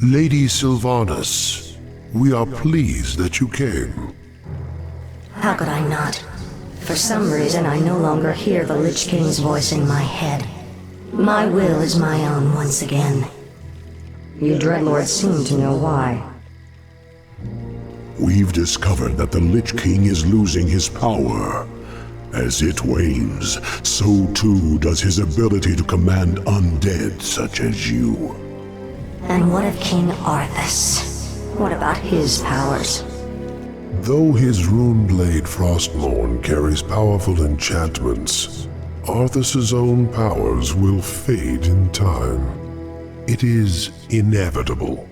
Lady Sylvanas, we are pleased that you came. How could I not? For some reason, I no longer hear the Lich King's voice in my head. My will is my own once again. You Dreadlords seem to know why. We've discovered that the Lich King is losing his power. As it wanes, so too does his ability to command undead such as you. And what of King Arthas? What about his powers? Though his Runeblade Frostmourne carries powerful enchantments, Arthas's own powers will fade in time. It is inevitable.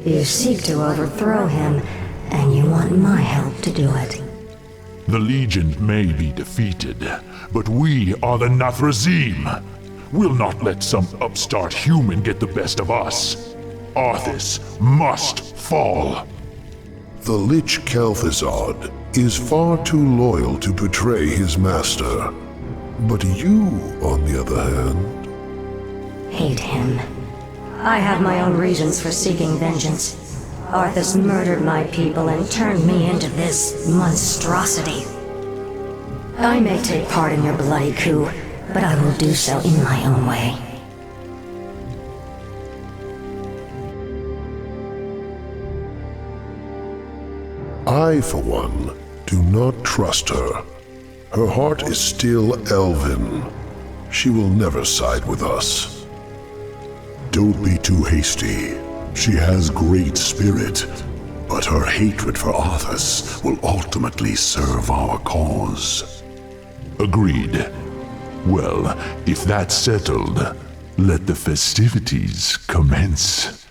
You seek to overthrow him, and you want my help to do it. The Legion may be defeated, but we are the Nathrazim. We'll not let some upstart human get the best of us. Arthas must fall. The Lich Kel'Thuzad is far too loyal to betray his master. But you, on the other hand... Hate him. I have my own reasons for seeking vengeance. Arthas murdered my people and turned me into this monstrosity. I may take part in your bloody coup, but I will do so in my own way. I, for one, do not trust her. Her heart is still elven. She will never side with us. Don't be too hasty. She has great spirit, but her hatred for Arthas will ultimately serve our cause. Agreed. Well, if that's settled, let the festivities commence.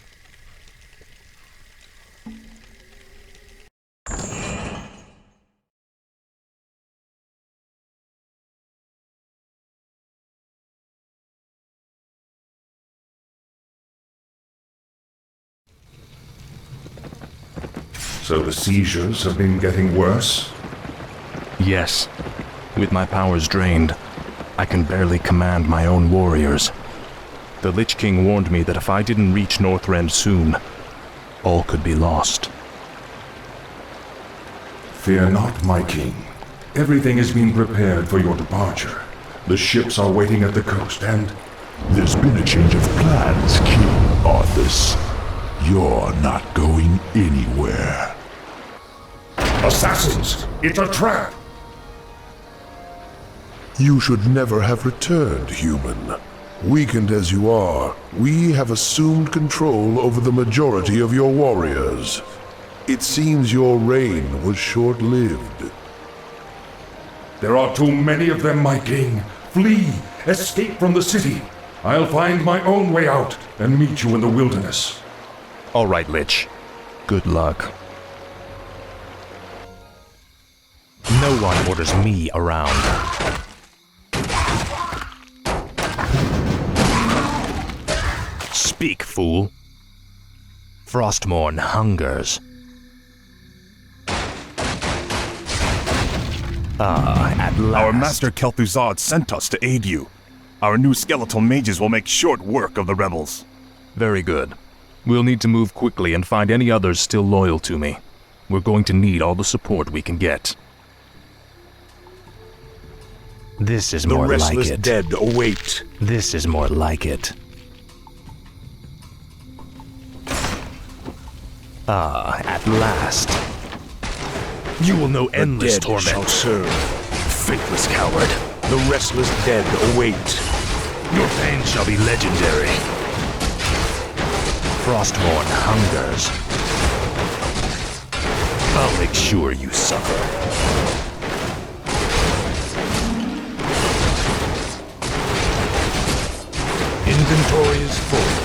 So the seizures have been getting worse? Yes. With my powers drained, I can barely command my own warriors. The Lich King warned me that if I didn't reach Northrend soon, all could be lost. Fear not, my king. Everything has been prepared for your departure. The ships are waiting at the coast, and... There's been a change of plans, King Arthas. You're not going anywhere. Assassins! It's a trap! You should never have returned, human. Weakened as you are, we have assumed control over the majority of your warriors. It seems your reign was short-lived. There are too many of them, my king. Flee! Escape from the city! I'll find my own way out and meet you in the wilderness. All right, Lich. Good luck. No one orders me around. Speak, fool. Frostmourne hungers. At last. Our master Kel'Thuzad sent us to aid you. Our new skeletal mages will make short work of the rebels. Very good. We'll need to move quickly and find any others still loyal to me. We're going to need all the support we can get. This is more like it. The restless dead await. This is more like it. At last. You will know endless the dead torment. shall serve. Faithless coward. The restless dead await. Your pain shall be legendary. Frostmourne hungers. I'll make sure you suffer. Inventory is full.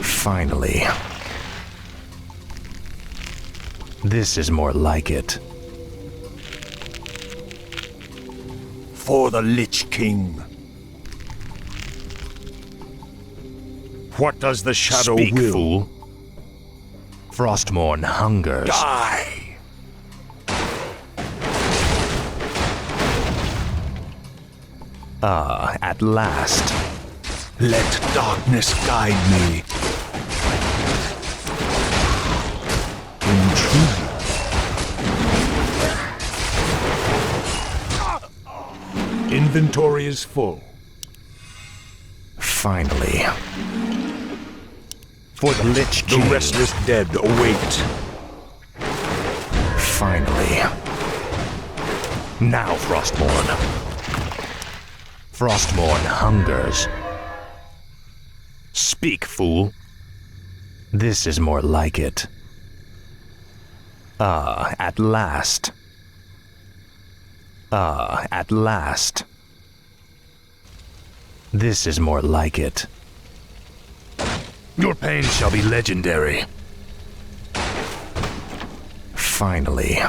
Finally. This is more like it. For the Lich King. What does the shadow Speak, will? fool. Frostmourne hungers. Die! At last. Let darkness guide me. Inventory is full. Finally. For the Lich King. The restless dead await. Finally. Now, Frostmourne. Frostmourne hungers. Speak, fool. This is more like it. At last. At last. This is more like it. Your pain shall be legendary. Finally.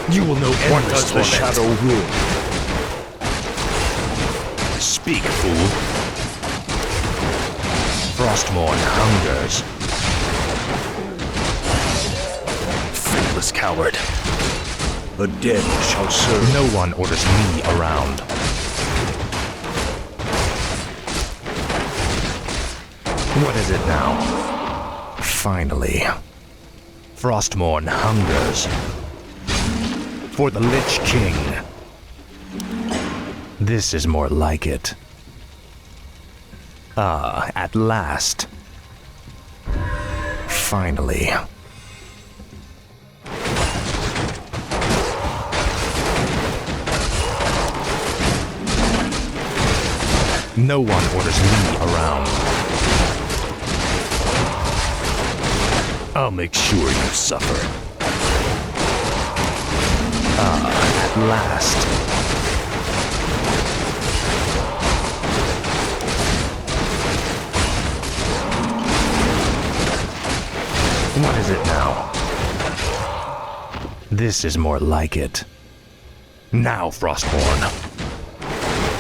You will know What endless does the torment. shadow rule? Speak, fool. Frostmourne hungers. Faithless coward. The dead shall serve. No one orders me around. What is it now? Finally. Frostmourne hungers. For the Lich King. This is more like it. At last. Finally. No one orders me around. I'll make sure you suffer. At last. What is it now? This is more like it. Now, Frostmourne.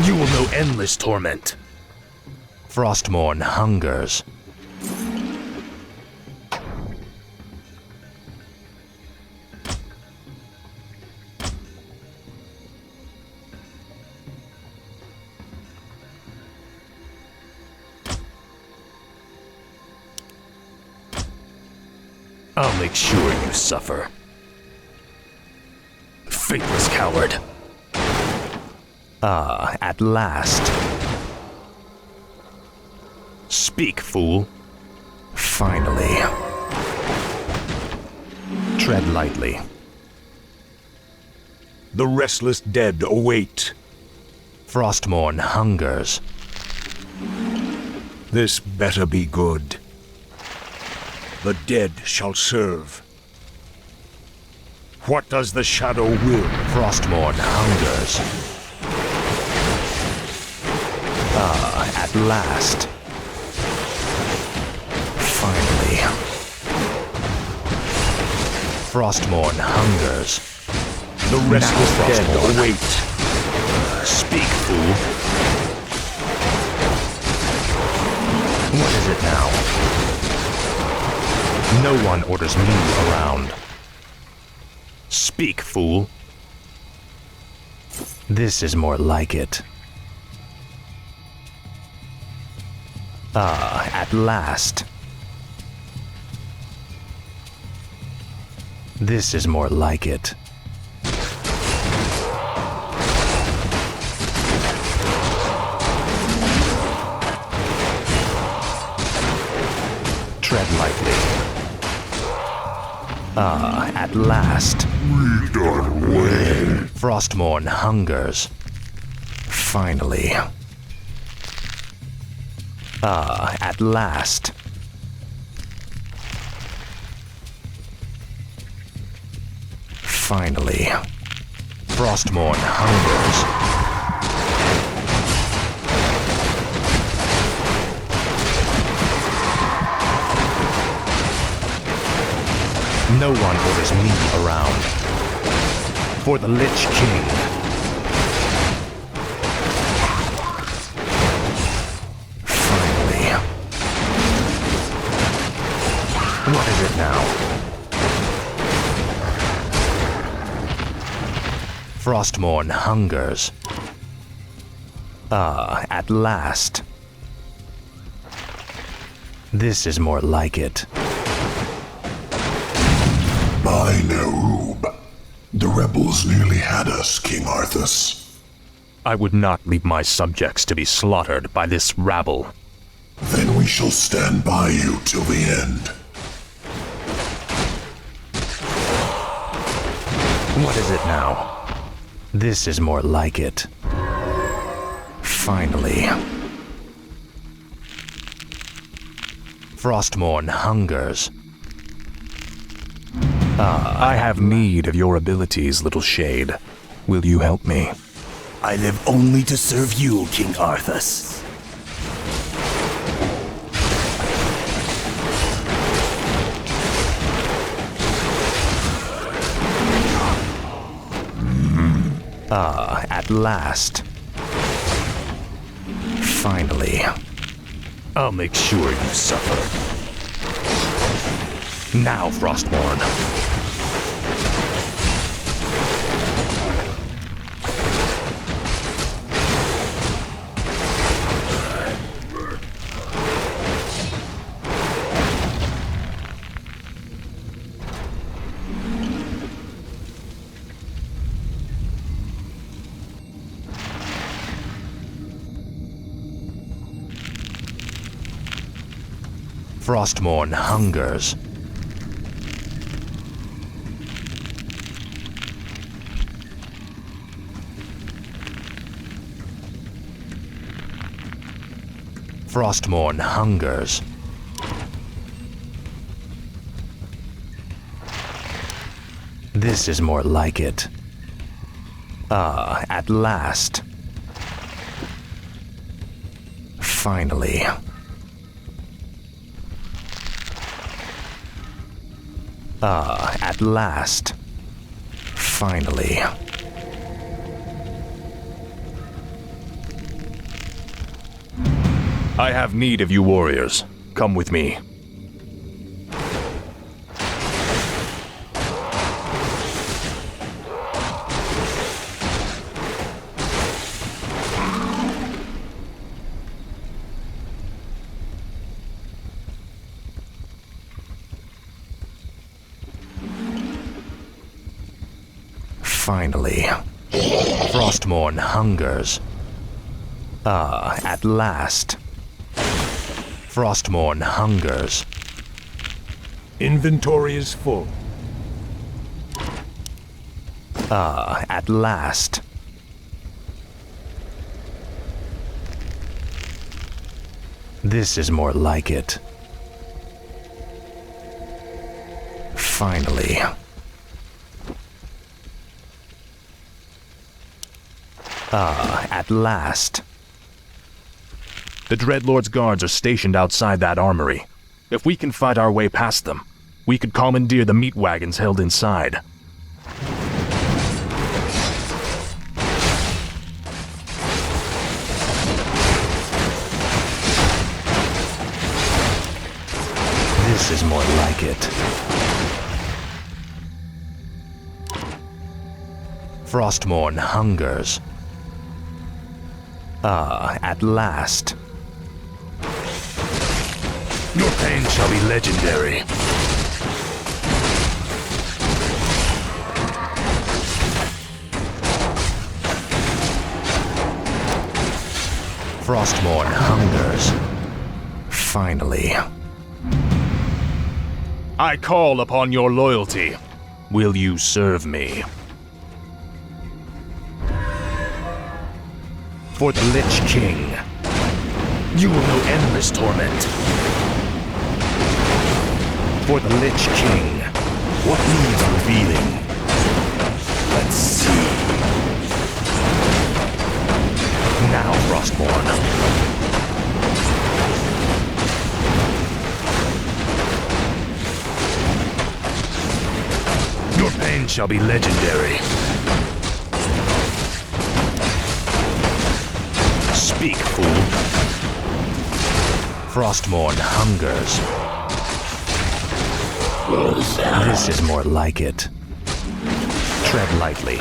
You will know endless torment. Frostmourne hungers. I'll make sure you suffer. Faithless coward. At last. Speak, fool. Finally. Tread lightly. The restless dead await. Frostmourne hungers. This better be good. The dead shall serve. What does the shadow will? Frostmourne hungers. At last. Finally. Frostmourne hungers. The restless dead await. Speak, fool. What is it now? No one orders me around. Speak, fool. This is more like it. At last. This is more like it. Tread lightly. At last. We done well. Frostmourne hungers. Finally. At last. Finally. Frostmourne hungers. No one orders me around. For the Lich King. Finally. What is it now? Frostmourne hungers. At last. This is more like it. By Nerub. The rebels nearly had us, King Arthas. I would not leave my subjects to be slaughtered by this rabble. Then we shall stand by you till the end. What is it now? This is more like it. Finally. Frostmourne hungers. I have need of your abilities, little shade. Will you help me? I live only to serve you, King Arthas. At last. Finally. I'll make sure you suffer. Now, Frostmourne. Frostmourne hungers. Frostmourne hungers. This is more like it. At last. Finally. At last. Finally. I have need of you warriors. Come with me. Finally. Frostmourne hungers. At last. Frostmourne hungers. Inventory is full. At last. This is more like it. Finally. At last. The Dreadlord's guards are stationed outside that armory. If we can fight our way past them, we could commandeer the meat wagons held inside. This is more like it. Frostmourne hungers. At last. Your pain shall be legendary. Frostmourne hungers. Finally. I call upon your loyalty. Will you serve me? For the Lich King, you will know endless torment. For the Lich King, what needs revealing? Let's see. Now, Frostmourne. Your pain shall be legendary. Speak, fool. Frostmourne hungers. This is more like it. Tread lightly.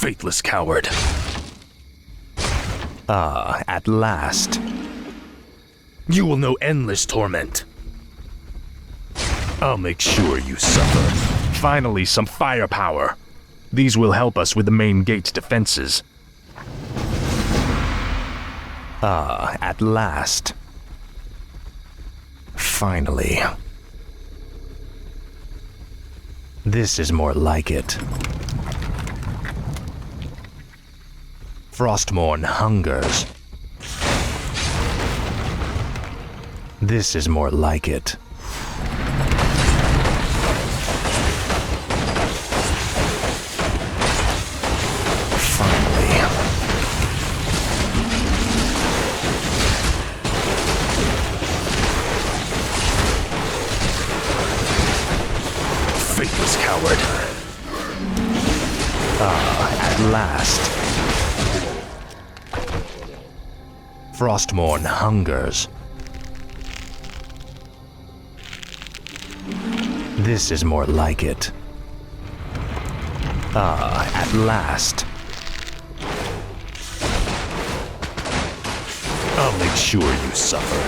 faithless coward. Ah, at last. You will know endless torment. I'll make sure you suffer. Finally, some firepower. These will help us with the main gate's defenses. Ah, at last. Finally. This is more like it. Frostmourne hungers. This is more like it. Finally. Faithless coward. Ah, at last. Frostmourne hungers. This is more like it. Ah, at last. I'll make sure you suffer.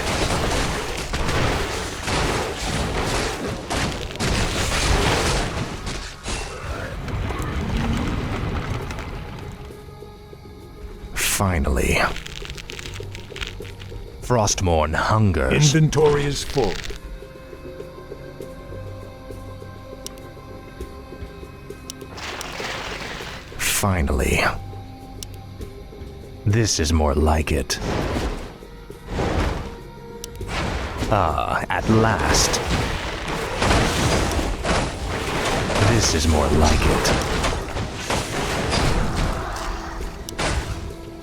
Finally. Frostmourne hungers. Inventory is full. Finally. This is more like it. Ah, at last. This is more like it.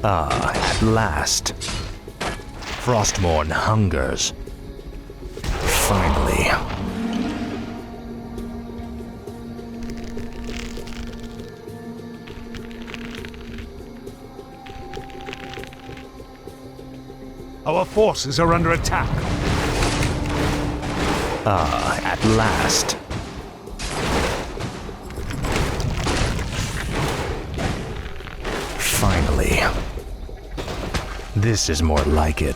Ah, at last. Frostmourne hungers. Finally. Our forces are under attack. Ah, at last. Finally. This is more like it.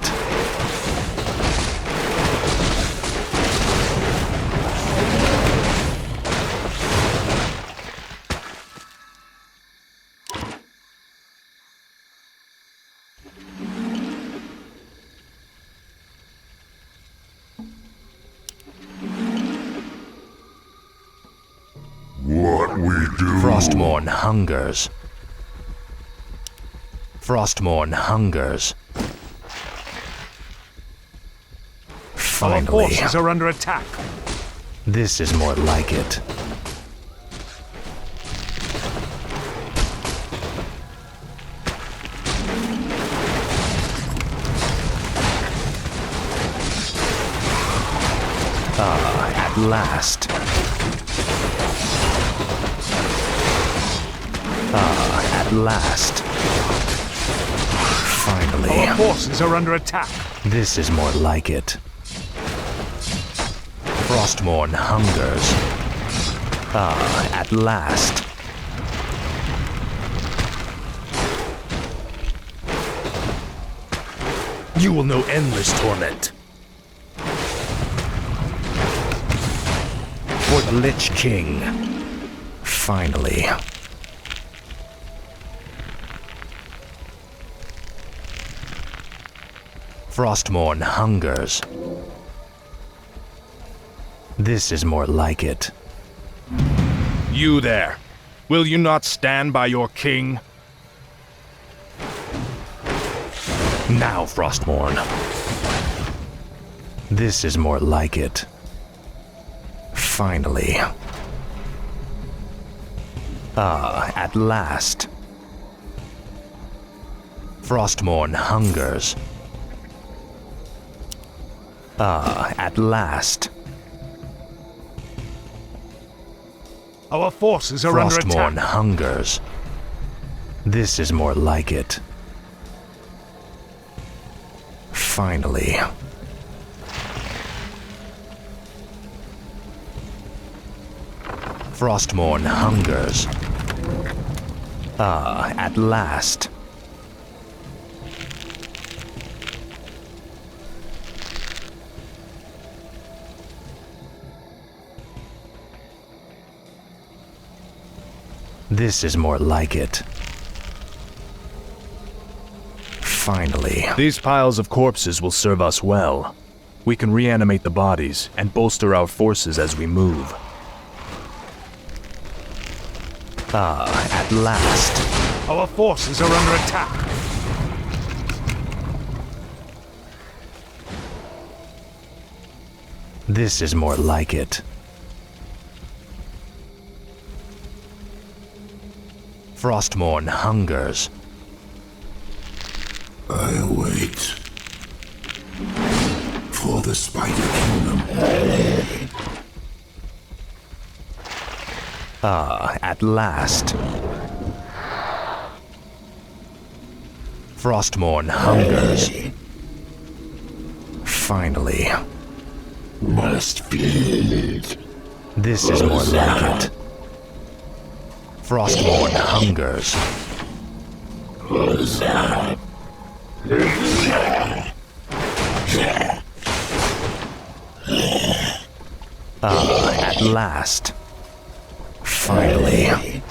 What we do? Frostmourne hungers. Frostmourne hungers. Our Finally. forces are under attack. This is more like it. Ah, at last. Ah, at last. Finally. Our forces are under attack. This is more like it. Frostmourne hungers. Ah, at last. You will know endless torment. For the Lich King. Finally. Frostmourne hungers. This is more like it. You there. Will you not stand by your king? Now, Frostmourne. This is more like it. Finally. Ah, at last. Frostmourne hungers. Ah, at last. Our forces are under Frostmourne attack. hungers. This is more like it. Finally. Frostmourne hungers. Ah, at last. This is more like it. Finally. These piles of corpses will serve us well. We can reanimate the bodies and bolster our forces as we move. Ah, at last. Our forces are under attack. This is more like it. Frostmourne hungers. I wait for the Spider Kingdom. Ah, at last. Frostmourne hungers. Finally. Must be. This is more like it. Frostmourne hungers. Ah, at last. Finally.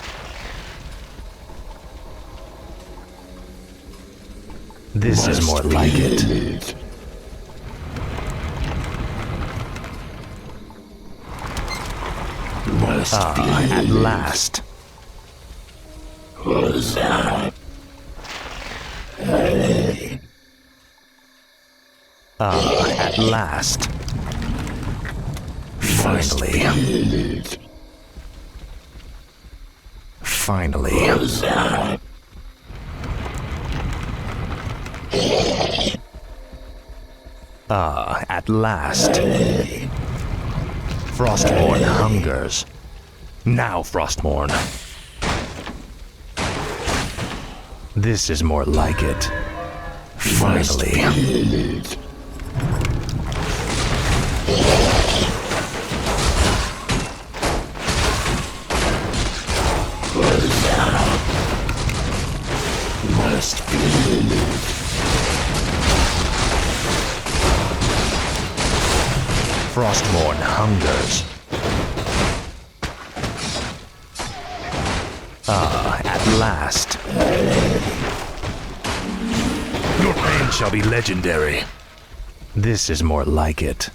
This is more like it. Ah, at last. Ah, at last. Finally. Finally. Ah, at last. Frostmourne hungers. Now, Frostmourne. This is more like it. Finally. Must be. Frostmourne hungers. Ah, at last. Your pain shall be legendary. This is more like it.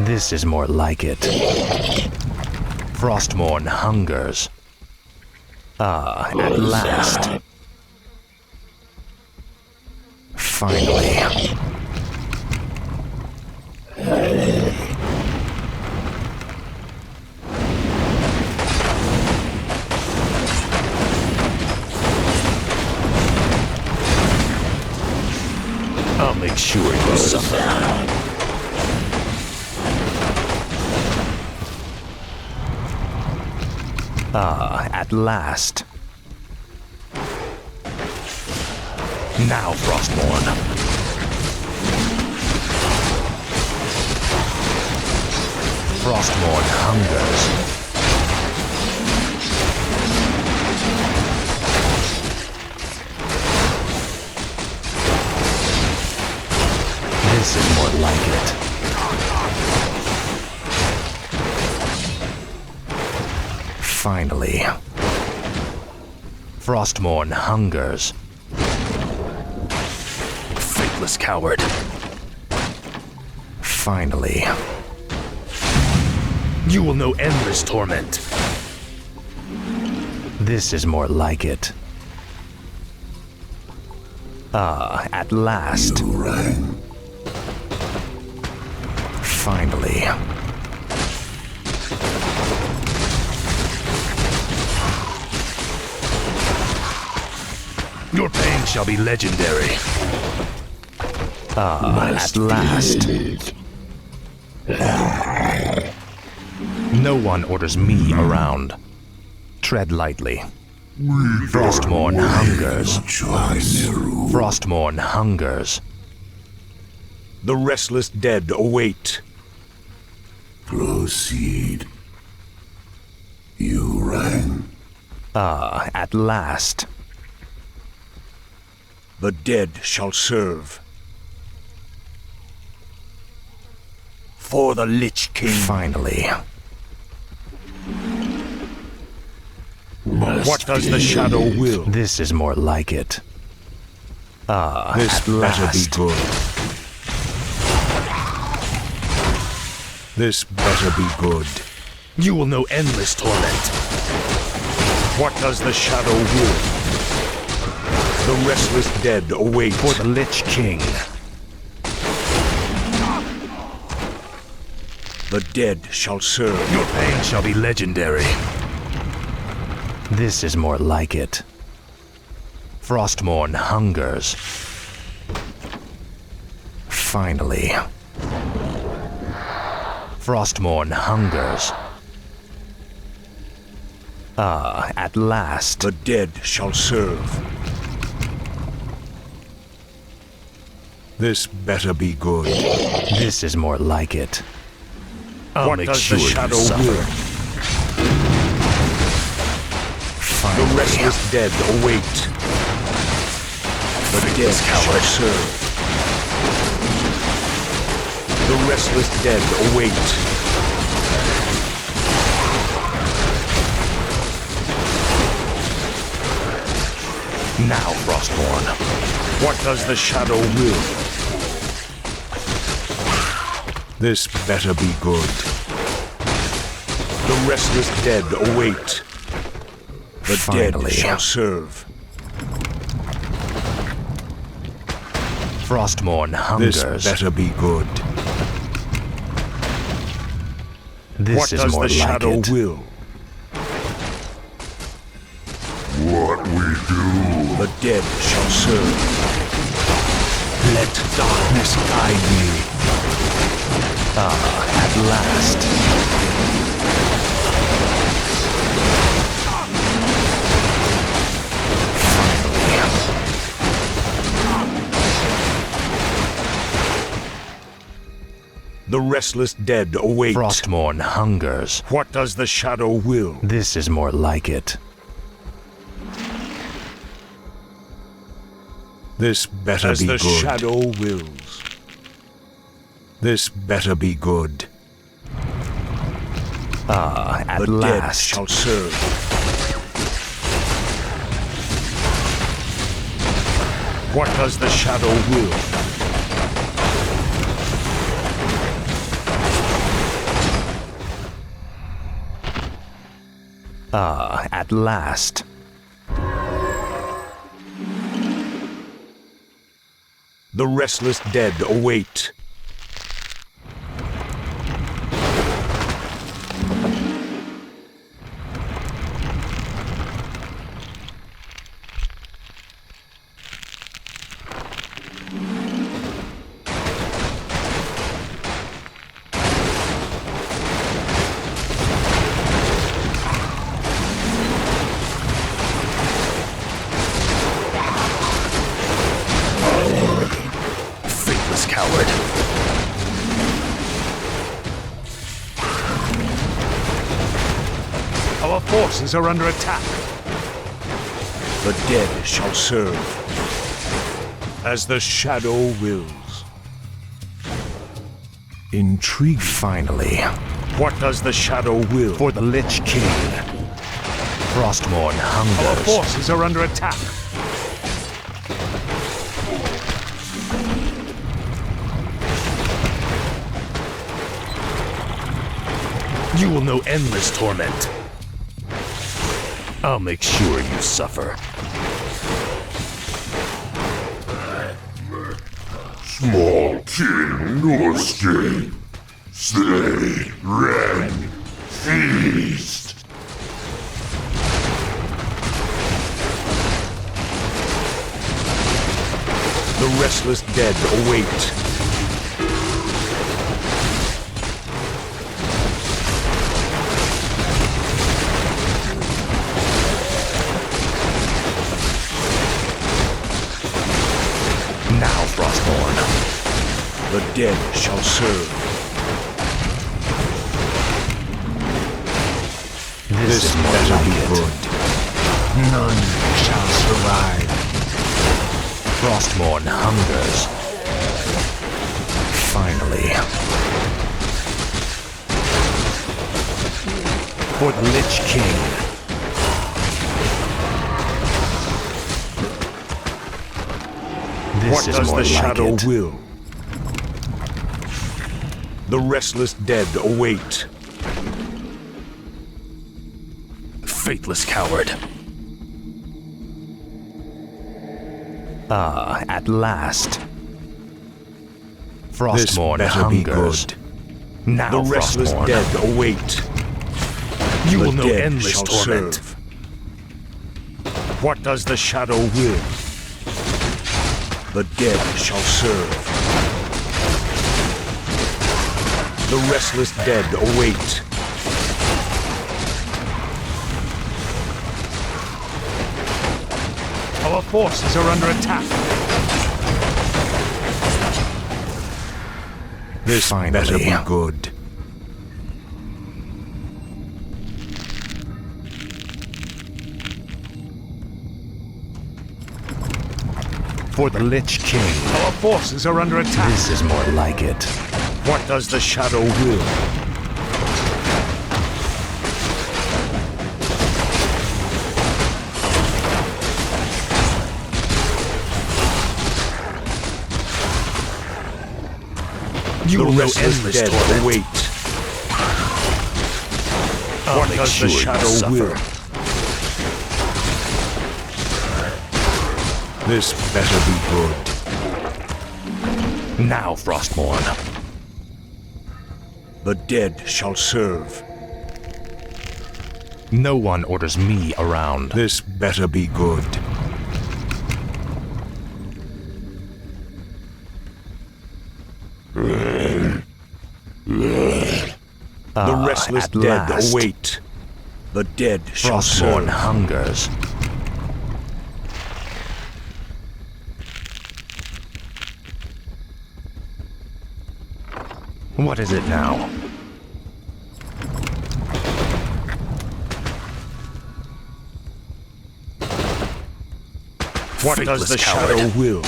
This is more like it. Frostmourne hungers. Ah, at last. Finally. I'll make sure you suffer. Ah, at last. Now, Frostmourne. Frostmourne hungers. This is more like it. Finally. Frostmourne hungers. Faithless coward. Finally. You will know endless torment. This is more like it. Ah, at last. You rang. Finally. Your pain shall be legendary. Ah, at last. No one orders me around. Tread lightly. Frostmourne hungers. Frostmourne hungers. The restless dead await. Proceed. You rang. Ah, at last. The dead shall serve. For the Lich King. Finally. What does the Shadow will? This is more like it. Ah, This at better last. be good. This better be good. You will know endless torment. What does the Shadow will? The restless dead await. For the Lich King. The dead shall serve. Your pain shall be legendary. This is more like it. Frostmourne hungers. Finally. Frostmourne hungers. Ah, at last. The dead shall serve. This better be good. This is more like it. I'll What make does sure the you Shadow suffer. will? The Finally. restless dead await. The dead shall serve. The restless dead await. Now, Frostmourne. What does the Shadow will? This better be good. The restless dead await. The Finally. dead shall serve. Frostmourne This hungers. better be good. This What is does more the like Shadow it. will? What we do. The dead shall serve. Let darkness guide me. Ah, at last. The restless dead await. Frostmourne hungers. What does the Shadow will? This is more like it. This better As be the good. Shadow wills. This better be good. Ah, at The dead last. shall serve. What does the Shadow will? Ah, at last. The restless dead await. Faithless coward. Our forces are under attack. The dead shall serve. As the Shadow wills. Intriguing. Finally. What does the Shadow will? For the Lich King. Frostmourne Our hungers. forces are under attack. You will know endless torment. I'll make sure you suffer. Small king, no escape. Stay, red, feast. The restless dead await. Now, Frostmourne. The dead shall serve. This is more better like be it. good. None shall survive. Frostmourne hungers. Finally. For the Lich King. This What is does more the like shadow it. will? The restless dead await. Faithless coward. Ah, at last. This Frostmourne better be hungers. good. Now, The restless Frostmourne. dead await. You The will know dead endless shall torment. serve. What does the shadow will? The dead shall serve. The restless dead await. Our forces are under attack. This better be good. For the Lich King. Our forces are under attack. This is more like it. What does the shadow will? You The will know restless endless dead torment. await. I'll What make does sure the you shadow suffer. will? This better be good. Now, Frostmourne. The dead shall serve. No one orders me around. This better be good. The restless at dead last. await. The dead shall Frostmourne serve. hungers. What is it now? What does Faithless the coward. shadow will?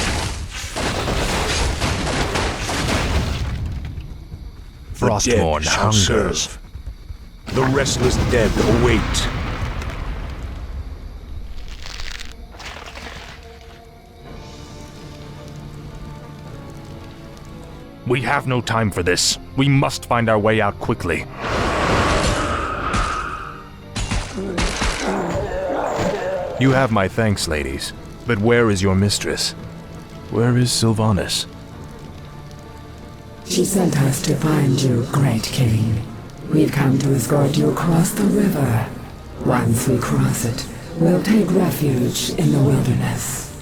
The Frostmourne dead shall hungers. serve. The restless dead await. We have no time for this. We must find our way out quickly. You have my thanks, ladies. But where is your mistress? Where is Sylvanas? She sent us to find you, Great King. We've come to escort you across the river. Once we cross it, we'll take refuge in the wilderness.